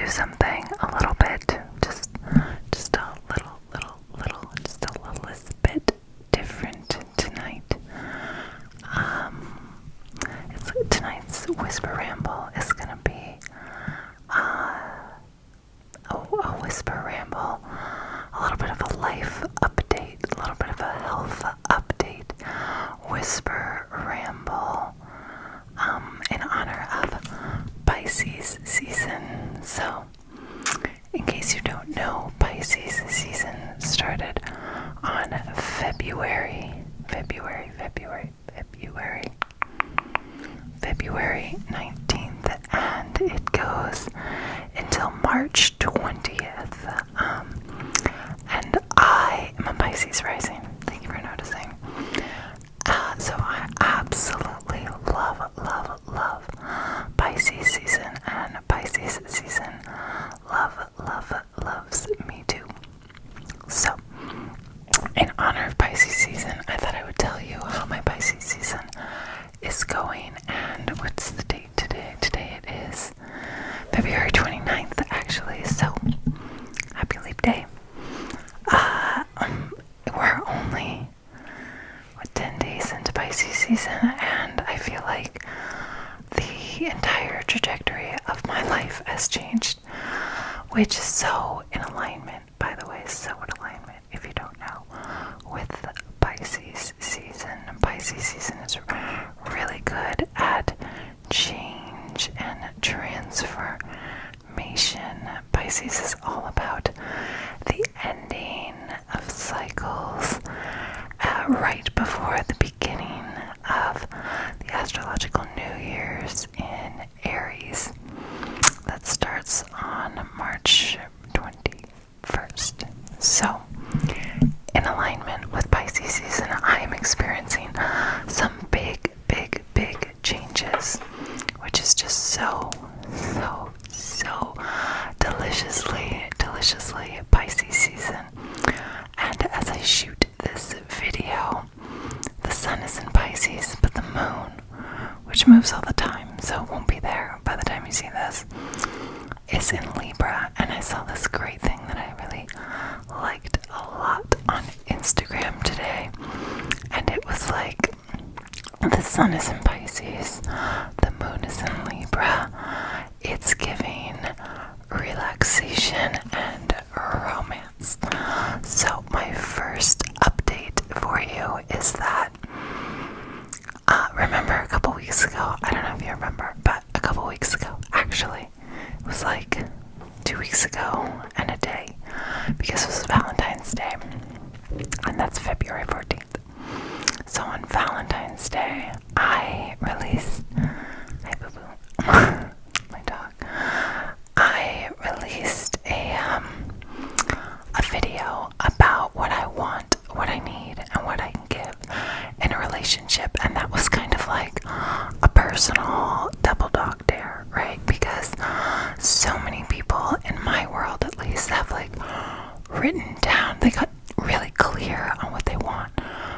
do something a little bit, just a little bit different tonight. Tonight's Whisper Ramble is gonna be a whisper ramble, a little bit of a life update, a little bit of a health update, whisper ramble, in honor of Pisces season. So, in case you don't know, Pisces season started on February 19th, and it goes until March 20th. And I am a Pisces rising. Thank you for noticing. So I absolutely love Pisces season, and Pisces season loves me too. So, in honor of Pisces season, I thought I would tell you how my Pisces season is going. And what's the date today? Today it is February 29th, actually. So, happy leap day. We're only 10 days into Pisces season, and I feel like the entire trajectory of my life has changed, which is so in alignment, by the way, so in alignment, if you don't know, with Pisces season. Pisces season is really good at change and transformation. Pisces is all about the ending of cycles right before the beginning of the astrological New Year's in Aries. That starts on March 21st. So, in alignment with Pisces season, I am experiencing some big changes, which is just so deliciously Pisces season. And as I shoot this video, the sun is in Pisces, but the moon, which moves all the time, so it won't be there by the time you see this, is in Libra. And I saw this great thing that I really liked a lot on Instagram today, and it was like, the sun is in Pisces, the moon is in Libra. It's giving relaxation and romance. So my first update for you is that, remember a couple weeks ago, I don't know if you remember, but a couple weeks ago, actually, it was like 2 weeks ago and a day, because it was Valentine's Day, and that's February 14th. So on Valentine's Day, I released, hi boo boo, my dog, I released a video about what I want, what I need, and what I can give in a relationship. And that was kind of like a personal double dog dare, right? Because so many people in my world, at least, have like written down, they got really clear on what they want,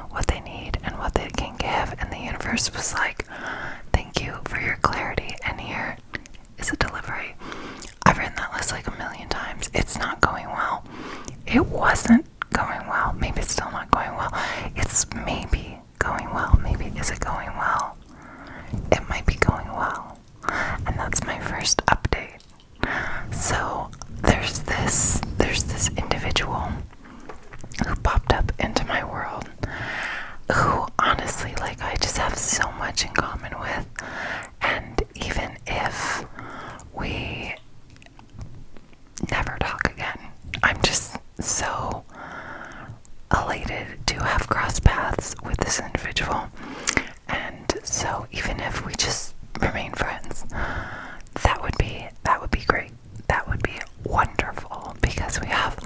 what they need, and what they can give. And the universe was like, thank you for your clarity, and here is a delivery. I've written that list like a million times. It's not going well. It wasn't going well. Maybe it's still not going well. It's maybe going well. Maybe is it going well? It might be going well. And that's my first update. So there's this individual who popped up into my world, who honestly, like, I just have so much in common with. And even if we never talk again, I'm just so elated to have crossed paths with this individual. And so even if we just remain friends, that would be great. That would be wonderful, because we have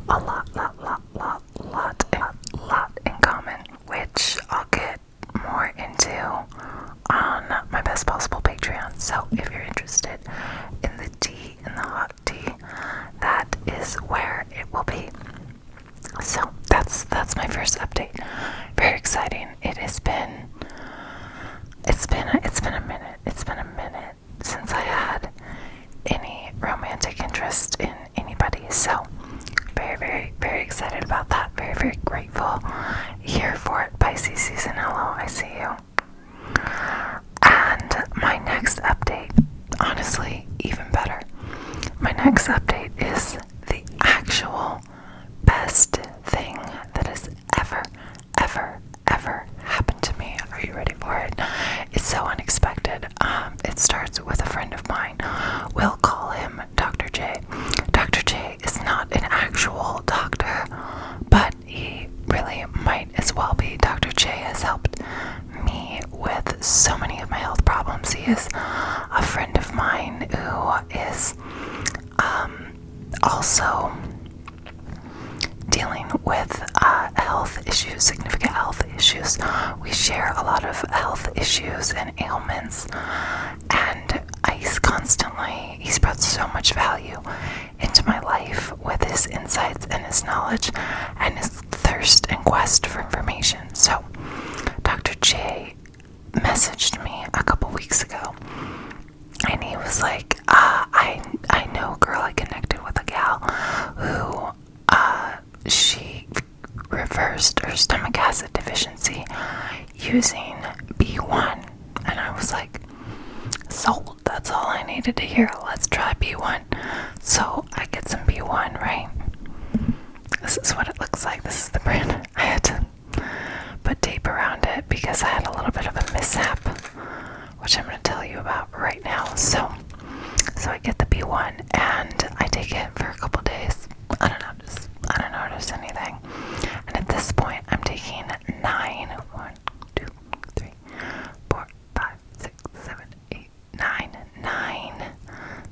a lot in common, which I'll get more into on my Best Possible Patreon. So if you're interested in the tea, in the hot tea, that is where it will be. So that's my first update. Very exciting. It's been a minute. It's been a minute since I had any romantic invest in anybody. So very, very, very excited about that. Very, very grateful here for it. Pisces season, hello, I see you. And my next update, honestly, even better. My next update is the actual best thing that has ever, ever, ever happened to me. Are you ready for it? It's so unexpected. It starts with a friend of mine. We'll call him Dr. J. Dr. J is not an actual doctor, but he really might as well be. Dr. J has helped me with so many of my health problems. He is a friend of mine who is also dealing with health issues, significant health issues. We share a lot of health issues and ailments, and he's brought so much value into my life with his insights and his knowledge and his thirst and quest for information. So Dr. J messaged me a couple weeks ago, and he was like, I know a girl. I connected with a gal who she reversed her stomach acid deficiency using B1. And I was like, sold. That's all I needed to hear. Let's try B1. So I get some B1, right? This is what it looks like. This is the brand. I had to put tape around it because I had a little bit of a mishap, which I'm going to tell you about right now. So I get the B1 and I take it for a couple days. I don't notice anything. And at this point, I'm taking 9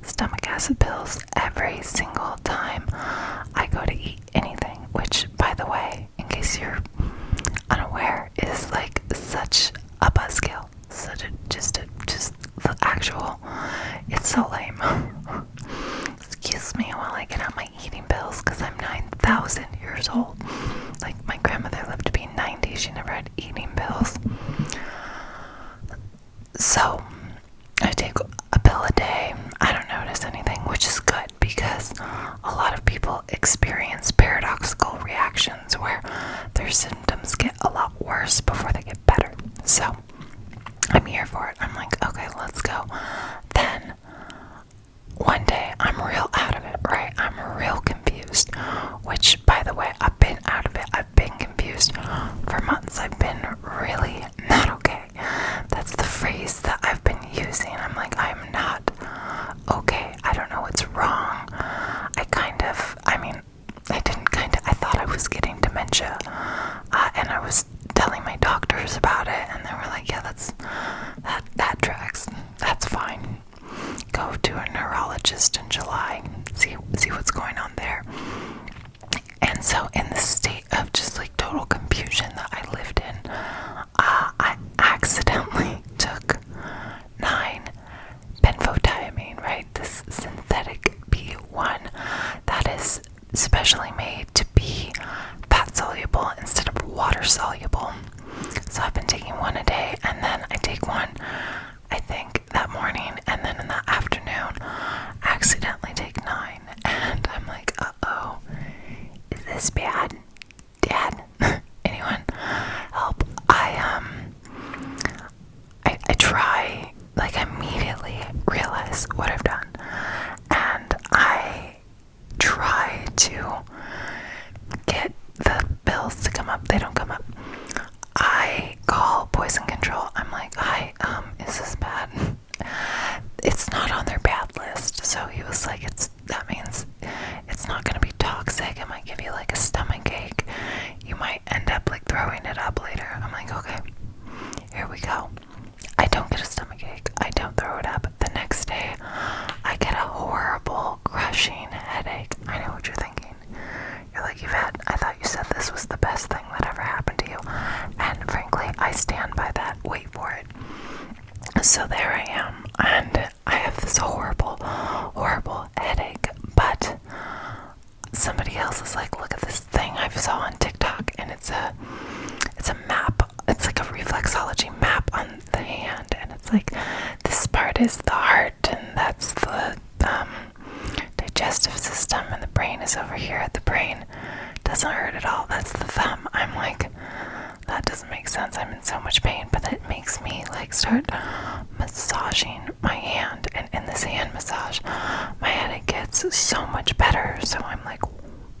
stomach acid pills every single time I go to eat anything, which, by the way, in case you're unaware, is like such a buzzkill. Just the actual, it's so lame. Excuse me while I get out my eating pills, because I'm 9,000 years old. Like, my grandmother lived to be 90. She never had eating pills. So I take a pill a day. I don't notice anything, which is good, because a lot of people experience paradoxical reactions where their symptoms get a lot worse before they get better. So I'm here for it. I'm like, okay, let's go. Then one day I'm real out of it, right? I'm real confused, which, by the way, I've been out of it. I've been confused for months. I've been really not okay. That's the phrase that I've been using. I'm like, I'm not okay. I don't know what's wrong. I thought I was getting dementia, and I was telling my doctors about it, and they were like, yeah, that tracks. That's fine. Go to a neurologist in July. See what's going on there. And so, in the state of just like total confusion that I lived in, I accidentally took 9 benfotiamine, right? This synthetic B1 that is specially made to be fat soluble instead of water soluble. So I've been taking one a day, and then I take one, I think, that morning, and then in the afternoon accidentally take 9. And I'm like, uh-oh, is this bad? Dad? Anyone? Help. I try, like, immediately realize what I've done, and I try to get the bills to come up. They don't come up. I call poison control. I'm like, hi, is this bad? It's not on their bad list. So he was like, that means it's not gonna be toxic. It might give you like a stomach ache. You might end up like throwing it up later. I'm like, okay, here we go. I don't get a stomach ache. I don't throw it up. The next day, I get a horrible, crushing headache. I know what you're thinking. You're like, I thought you said this was the best thing that ever happened to you. And frankly, I stand by that. Wait for it. So there I am, and I have this horrible, horrible headache, but somebody else is like, look at this thing I saw on TikTok, and it's a map. It's like a reflexology map on the hand, and it's like, this part is the heart, and that's the digestive start massaging my hand, and in this hand massage, my headache gets so much better. So I'm like,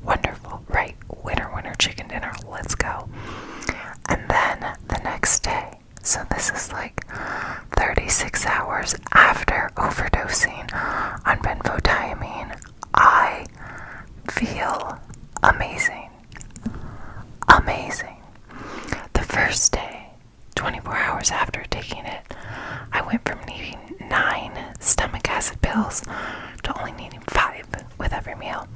wonderful, right? Winner, winner, chicken dinner, let's go. And then the next day, so this is like 36 hours after overdosing on benfotiamine, I feel amazing. Amazing. The first day, 24 hours after taking it, I went from needing 9 stomach acid pills to only needing 5 with every meal.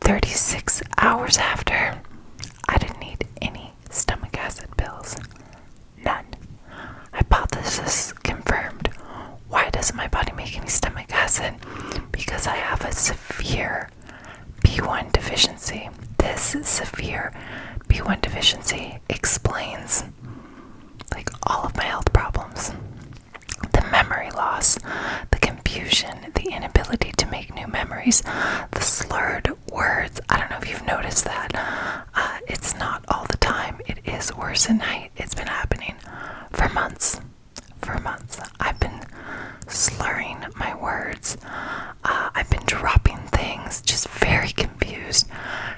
36 hours after, I didn't need any stomach acid pills. None. Hypothesis confirmed. Why doesn't my body make any stomach acid? Because I have a severe B1 deficiency. This severe B1 deficiency explains like all of my health problems. The memory loss, the confusion, the inability to make new memories, the slurred words. I don't know if you've noticed that. It's not all the time. It is worse at night. It's been happening for months. For months. I've been slurring my words. I've been dropping things, just very confused,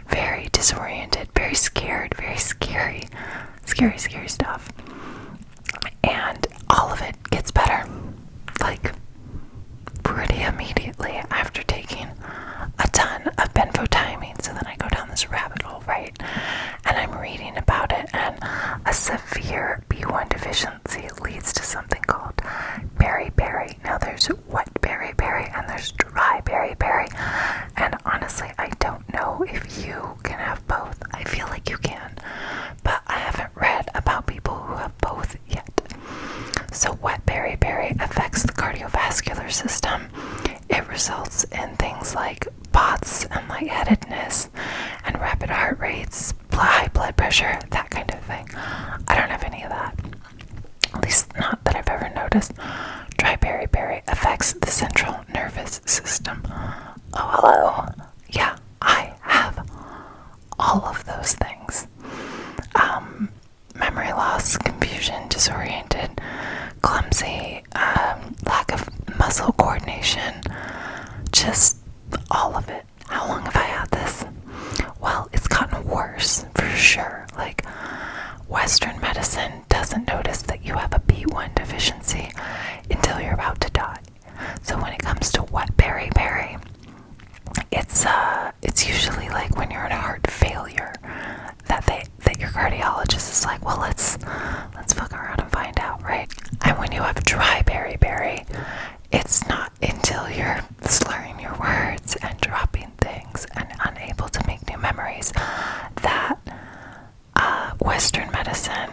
very disoriented, very scared, very scary stuff. And all of it gets better, like pretty immediately after taking a ton of benfotiamine. So then I go down this rabbit hole, right? And I'm reading about it, and a severe B1 deficiency leads to something called beriberi. Now there's wet beriberi and there's dry beriberi, and honestly I don't know if you can have both. I feel like you can, but I haven't read about people who have both yet. So wet beriberi affects the cardiovascular system. It results in things like POTS and lightheadedness and rapid heart rates, high blood pressure, that kind of thing. I don't have any of that. At least not that I've ever noticed. Dry beriberi affects the central nervous system. Oh, hello. Yeah, I have all of those things. Memory loss, confusion, disoriented, clumsy, lack of muscle coordination, just all of it. How long have I had this? Well, it's gotten worse, for sure. Like, Western medicine doesn't notice that you have a B1 deficiency until you're about to die. So when it comes to wet beriberi, it's usually like when you're in a heart failure that your cardiologist is like, well, let's fuck around and find out, right? And when you have dry beriberi, it's not until you're slurring your words and dropping things and unable to make new memories that Western medicine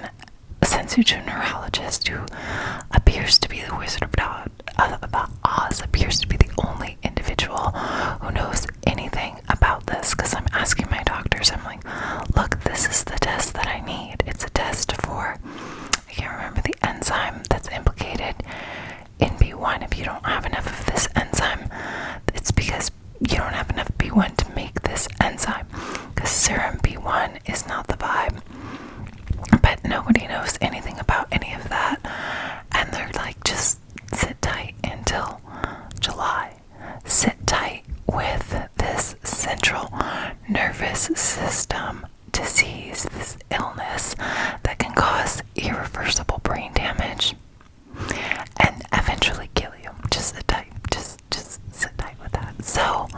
sends you to a neurologist who appears to be the Wizard of Oz, appears to be the only individual who knows anything about this. Because I'm asking my doctors, I'm like, look, this is the test that I need. It's a test for, I can't remember the enzyme that's implicated in B1. If you don't have enough of this enzyme, it's because you don't have enough B1 to make this enzyme. Because serum B1 is not the vibe. But nobody knows anything about any of that. And they're like, just sit tight until July. Sit tight with this central nervous system disease, this illness that can cause irreversible brain damage and eventually kill you. Just sit tight. Just sit tight with that. So,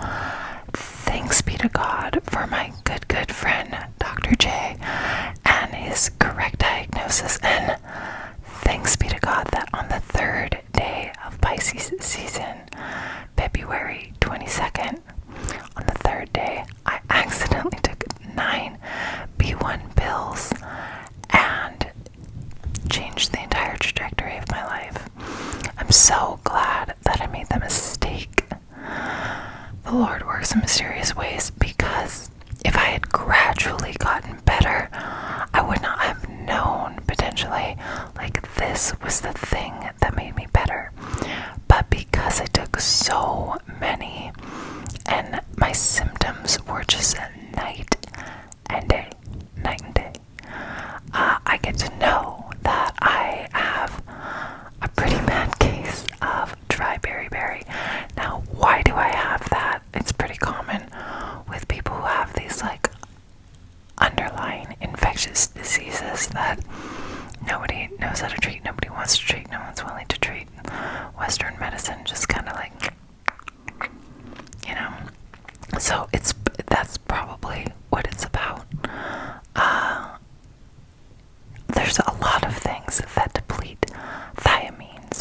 thanks be to God for my good friend, Dr. J, and his correct diagnosis. And thanks be to God that on the 3rd day of Pisces season, February 22nd, on the 3rd day, I accidentally took 9 B1 pills and changed the entire trajectory of my life. I'm so glad that I made the mistake. The Lord works in mysterious ways, because if I had gradually gotten better, I would not have known potentially like this was the thing that made me better. But because I took so many and my symptoms were just night and day, I get to know that I have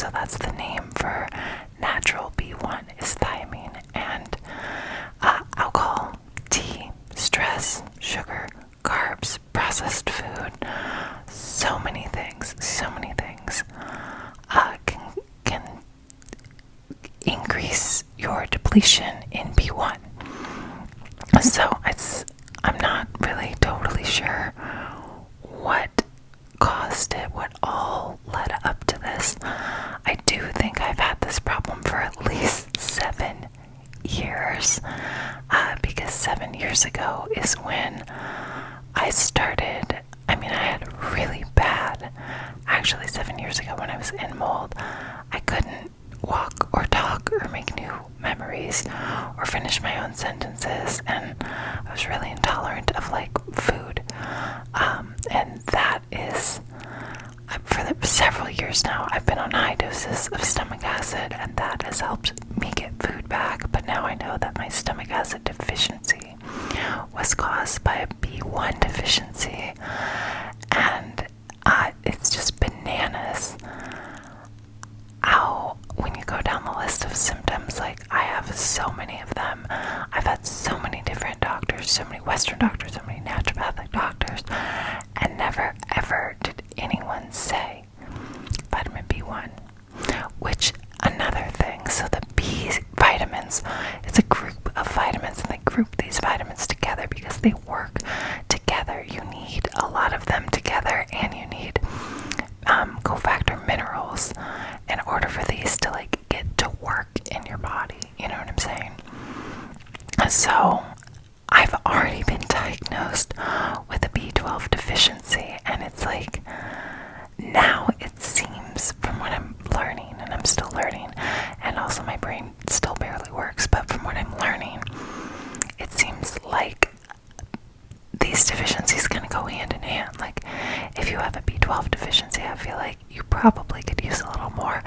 So that's the name for natural B1 is thiamine. And alcohol, tea, stress, sugar, carbs, processed food, so many things can increase your depletion in B1. So I'm not really totally sure what caused it, what all led up to this. I do think I've had this problem for at least 7 years, because 7 years ago is when I started. I had really bad, actually 7 years ago when I was in mold, I couldn't walk or talk or make new memories or finish my own sentences, and I was really intolerant of food, and that is, for several years now, I've been on high doses of stomach acid, and that has helped me get food back. But now I know that my stomach acid deficiency was caused by a B1 deficiency, and it's just bananas how, when you go down the list of symptoms, I have so many of them. I've had so many different doctors, so many Western doctors, so many naturopathic doctors, and never ever did anyone say vitamin B1, which, another thing, so the B vitamins, it's a group of vitamins, and they group these vitamins together because they work together. You need a lot of them together, and you need cofactor minerals in order for these to get to work in your body. You know what I'm saying? So I've already been diagnosed with a B12 deficiency, and it's now it seems, from what I'm learning, and I'm still learning, and also my brain still barely works, but from what I'm learning, it seems like these deficiencies kind of go hand in hand. If you have a B12 deficiency, I feel like you probably could use a little more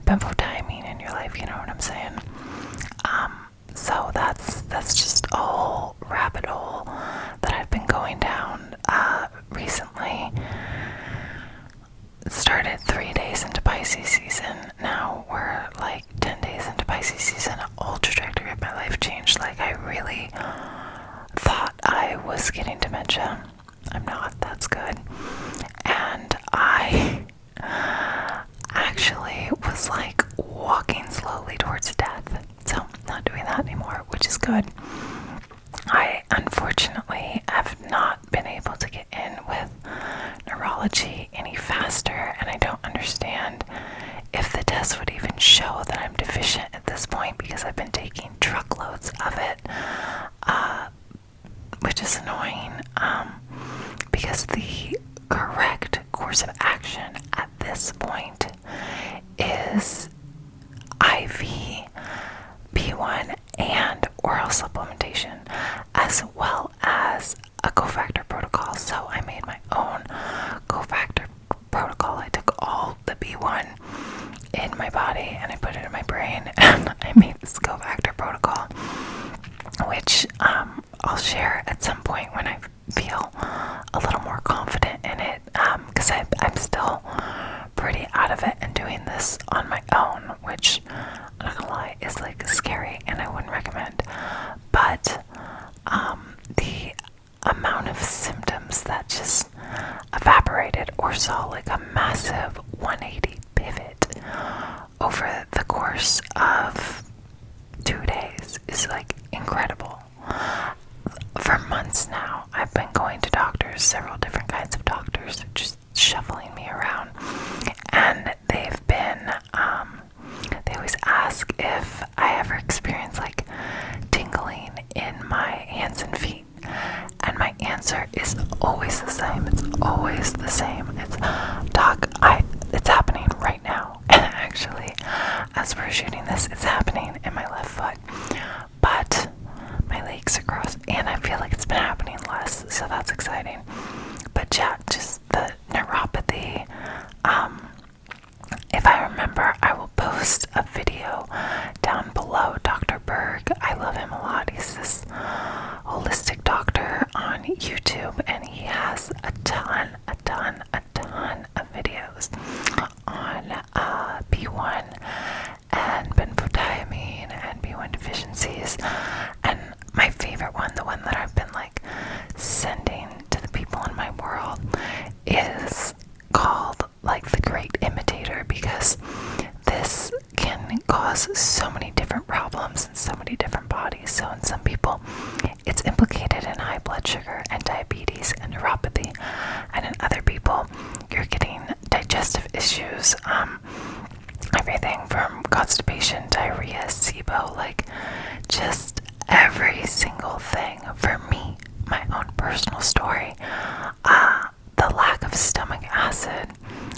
benfotiamine in your life, you know what I'm saying? So that's just a whole rabbit hole that I've been going down recently. It started 3 days into Pisces season. Now we're 10 days into Pisces season. A whole trajectory of my life changed. I really thought I was getting dementia. I'm not. That's good. And I actually was walking slowly towards death. So not doing that anymore, which is good. I unfortunately have not been able to get in with neurology any faster, and I don't understand if the test would even show that I'm deficient at this point, because I've been taking truckloads of it, which is annoying, because the correct course of action at this point is IV B1 and oral supplementation, as well as a cofactor protocol. So I made my own cofactor protocol. I took all the B1 in my body and I put it in my brain, and I made this cofactor protocol, which I'll share at some point when I feel a little more confident in it, because I'm still pretty out of it and doing this on my own, which, I'm not gonna lie, is scary and I wouldn't recommend. But the amount of symptoms that just evaporated or saw a massive 180 pivot over the course of 2 days is incredible. For months now, I've been going to doctors, several different kinds of doctors, just shuffling me around, and they've been, they always ask if I ever experience tingling in my hands and feet, and my answer is always the same. It's always the same. It's, Doc, it's happening right now, and actually, as we're shooting this, it's happening in my left foot, but my legs are crossed, and I feel like it's been happening less, so that's exciting. But yeah, just the neuropathy. If I remember, I will post a video down below. Dr. Berg, I love him a lot. He's this holistic doctor on YouTube, and he has a ton of videos on B1 the one that I've been like sending to the people in my world, is called like the Great Imitator, because this can cause so many different problems in so many different bodies. So in some people, it's implicated in high blood sugar and diabetes and neuropathy, and in other people, you're getting digestive issues, everything from constipation, diarrhea, SIBO, like just every single thing. For me, my own personal story, the lack of stomach acid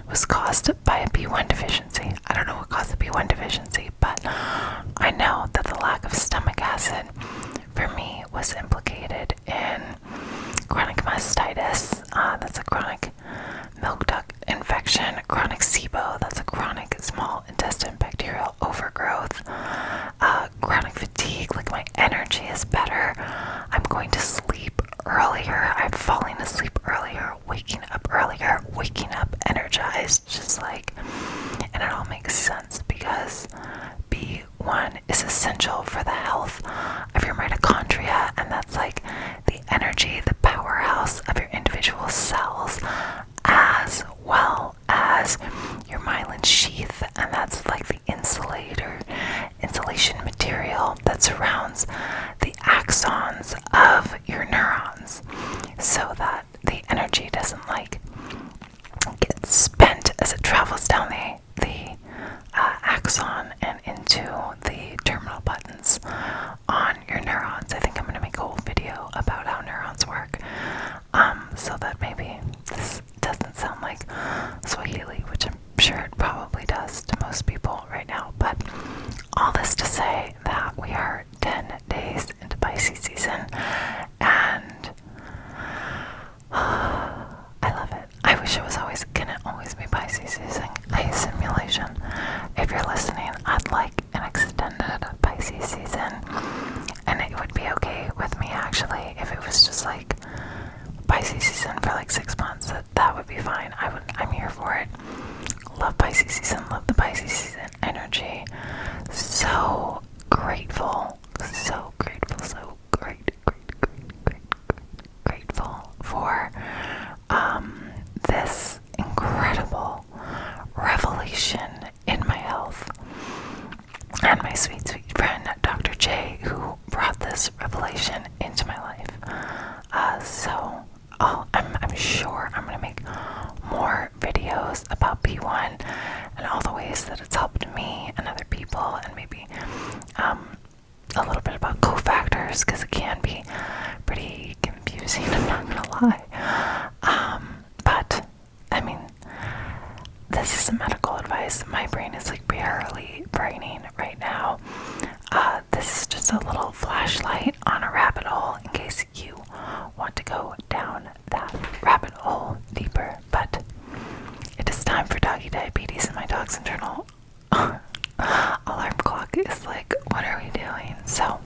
was caused by a B1 deficiency. I don't know what caused the B1 deficiency, but I know that the lack of stomach acid for me was implicated in chronic mastitis, that's a chronic milk duct infection, chronic SIBO, that's a chronic small intestine bacterial overgrowth, chronic fatigue, like my energy is better, I'm going to sleep earlier, I'm falling asleep earlier, waking up energized, just like, and it all makes sense because B1 is essential for the health of your mitochondria, and that's like the energy, the powerhouse of your individual cells, as well as your myelin sheath, and that's like the insulation material that surrounds the axons of your neurons, so that the energy doesn't like get spent as it travels down the axon and into the terminal buttons on your neurons. I think I'm going to make a whole video about how neurons work, so that maybe this doesn't sound like Swahili, which I'm sure it probably does to most people right now. But all this to say that we are 10 days into Pisces season, and I love it. I wish it was can it always be Pisces season? A simulation. If you're listening, I'd like an extended Pisces season, and it would be okay with me actually if it was just like Pisces season for like 6 months. That would be fine. I'm here for it. Love Pisces season. Love the Pisces season energy. So grateful. So grateful. So grateful for this incredible revelation in my health, and my sweet friend Dr. J, who brought this revelation into my life. I'm sure I'm going to make more videos about B1 and all the ways that it's helped me and other people, and maybe a little bit about cofactors, because it can be pretty confusing, I'm not going to lie. But, I mean, this isn't medical advice. My brain is like barely braining right now. This is just a little flashlight on a rabbit hole in case you want to go down that rabbit hole deeper. But it is time for doggy diabetes, and my dog's internal alarm clock is like, what are we doing? So